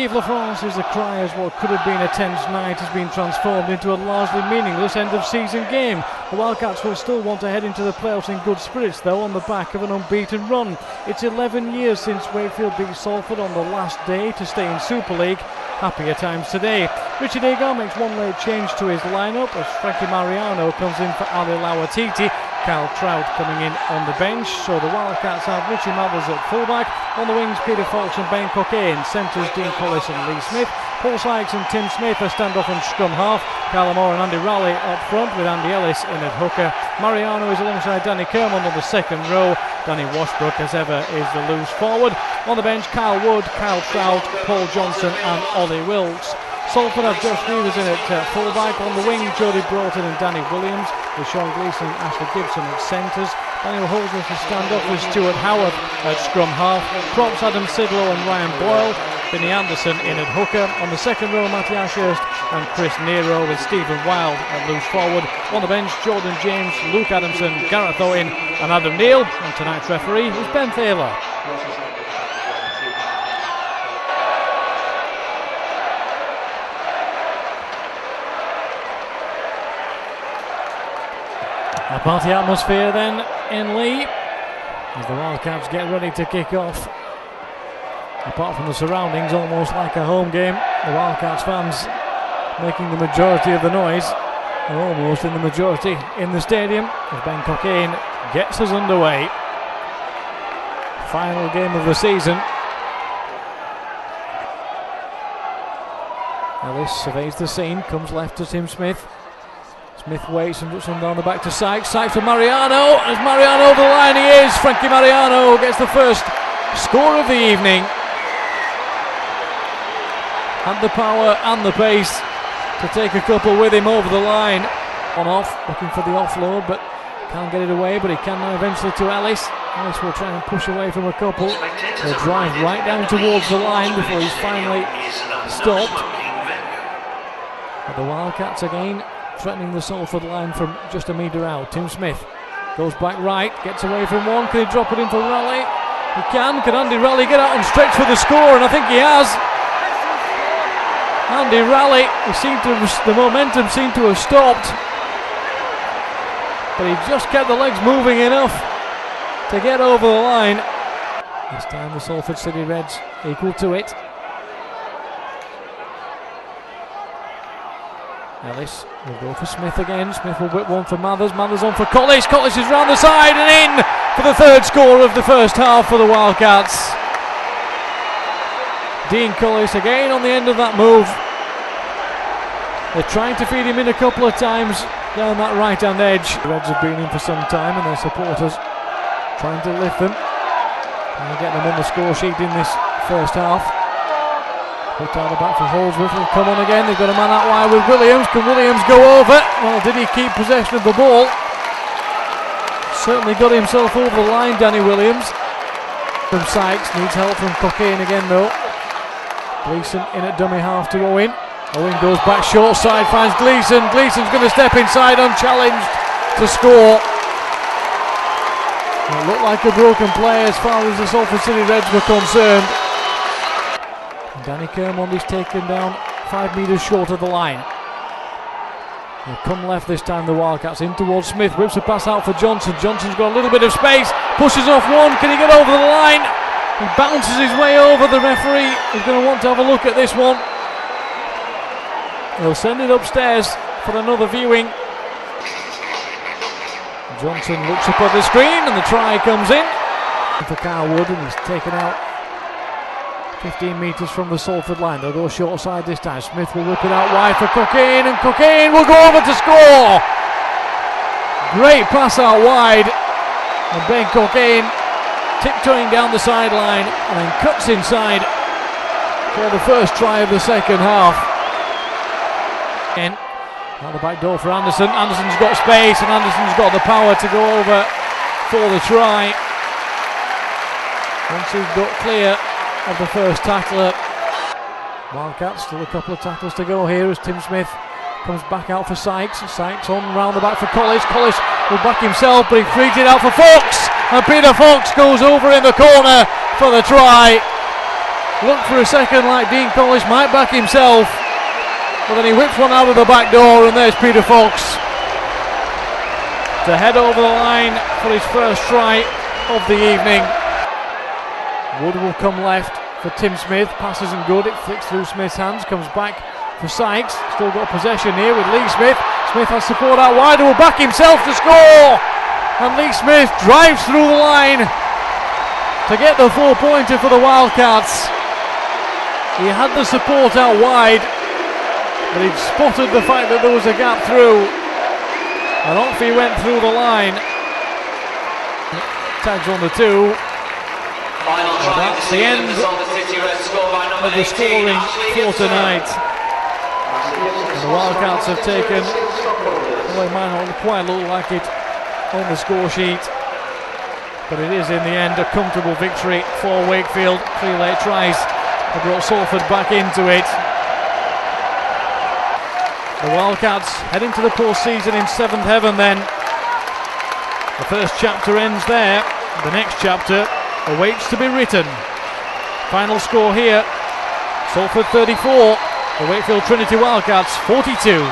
Vive la France is the cry as what could have been a tense night has been transformed into a largely meaningless end-of-season game. The Wildcats will still want to head into the playoffs in good spirits, though, on the back of an unbeaten run. It's 11 years since Wakefield beat Salford on the last day to stay in Super League. Happier times today. Richard Agar makes one late change to his lineup as Frankie Mariano comes in for Ali Lawatiti. Kyle Trout coming in on the bench, so the Wildcats have Richie Mathers at fullback. On the wings, Peter Fox and Ben Cockayne. Centres, Dean Collis and Lee Smith. Paul Sykes and Tim Smith are stand-off and scrum half. Callum Moore and Andy Raleigh up front with Andy Ellis in at hooker. Mariano is alongside Danny Kermond on the second row. Danny Washbrook, as ever, is the loose forward. On the bench, Kyle Wood, Kyle Trout, Paul Johnson and Ollie Wilkes. Salford have Josh Weavers in at fullback. On the wing, Jody Broughton and Danny Williams, with Sean Gleeson and Ashley Gibson at centres. Daniel Holdsworth is stand-off with Stuart Howard at scrum half. Props, Adam Sidlow and Ryan Boyle. Vinnie Anderson in at hooker. On the second row, Matty Ashurst and Chris Nero, with Stephen Wild at loose forward. On the bench, Jordan James, Luke Adamson, Gareth Owen and Adam Neal. And tonight's referee is Ben Thaler. A party atmosphere then in Lee as the Wildcats get ready to kick off. Apart from the surroundings, almost like a home game, the Wildcats fans making the majority of the noise, and almost in the majority in the stadium as Ben Cockayne gets us underway. Final game of the season. Ellis surveys the scene, comes left to Tim Smith. Smith waits and looks on down the back to Sykes. Sykes for Mariano. As Mariano over the line, he is. Frankie Mariano gets the first score of the evening. Had the power and the pace to take a couple with him over the line. On off, looking for the offload, but can't get it away. But he can now eventually to Ellis. Ellis will try and push away from a couple. He'll drive right down towards the line before he's finally stopped. But the Wildcats again threatening the Salford line from just a metre out. Tim Smith goes back right, gets away from one. Can he drop it in for Raleigh? He can. Can Andy Raleigh get out and stretch for the score? And I think he has. Andy Raleigh, the momentum seemed to have stopped, but he just kept the legs moving enough to get over the line. This time the Salford City Reds equal to it. Ellis will go for Smith again. Smith will whip one for Mathers. Mathers on for Collis. Collis is round the side and in for the third score of the first half for the Wildcats. Dean Collis again on the end of that move. They're trying to feed him in a couple of times down that right hand edge. The Reds have been in for some time and their supporters trying to lift them and get them on the score sheet in this first half. Put down the back for Holdsworth, will come on again. They've got a man out wide with Williams. Can Williams go over? Well, did he keep possession of the ball? Certainly got himself over the line, Danny Williams. From Sykes, needs help from Cockayne again though. Gleeson in at dummy half to Owen. Owen goes back short side, finds Gleeson. Gleeson's going to step inside unchallenged to score. It looked like a broken play as far as the Salford City Reds were concerned. Danny Kermond is taken down 5 metres short of the line. They'll come left this time, the Wildcats, in towards Smith. Whips a pass out for Johnson. Johnson's got a little bit of space. Pushes off one. Can he get over the line? He bounces his way over. The referee is going to want to have a look at this one. He'll send it upstairs for another viewing. Johnson looks up at the screen and the try comes in for Kyle Wood, and he's taken out 15 metres from the Salford line. They'll go short side this time. Smith will whip it out wide for Cockayne, and Cockayne will go over to score. Great pass out wide, and Ben Cockayne tiptoeing down the sideline and then cuts inside for the first try of the second half. In out the back door for Anderson. Anderson's got space and Anderson's got the power to go over for the try. Once he's got clear of the first tackler. Wildcats, still a couple of tackles to go here as Tim Smith comes back out for Sykes. Sykes on round the back for Collis. Collis will back himself, but he frees it out for Fox, and Peter Fox goes over in the corner for the try. looked for a second like Dean Collis might back himself, but then he whips one out of the back door, and there's Peter Fox to head over the line for his first try of the evening. Wood will come left for Tim Smith. Pass isn't good, it flicks through Smith's hands, comes back for Sykes. Still got possession here with Lee Smith. Smith has support out wide, will back himself to score, and Lee Smith drives through the line to get the 4-pointer for the Wildcats. He had the support out wide, but he'd spotted the fact that there was a gap through, and off he went through the line. Tags on the 2. Well, that's the end of the scoring for tonight. And the Wildcats have taken, well, it might not quite look like it on the score sheet, but it is in the end a comfortable victory for Wakefield. 3 late tries have brought Salford back into it. The Wildcats heading to the postseason in 7th heaven then. The first chapter ends there. The next chapter awaits to be written. Final score here, Salford 34, the Wakefield Trinity Wildcats 42.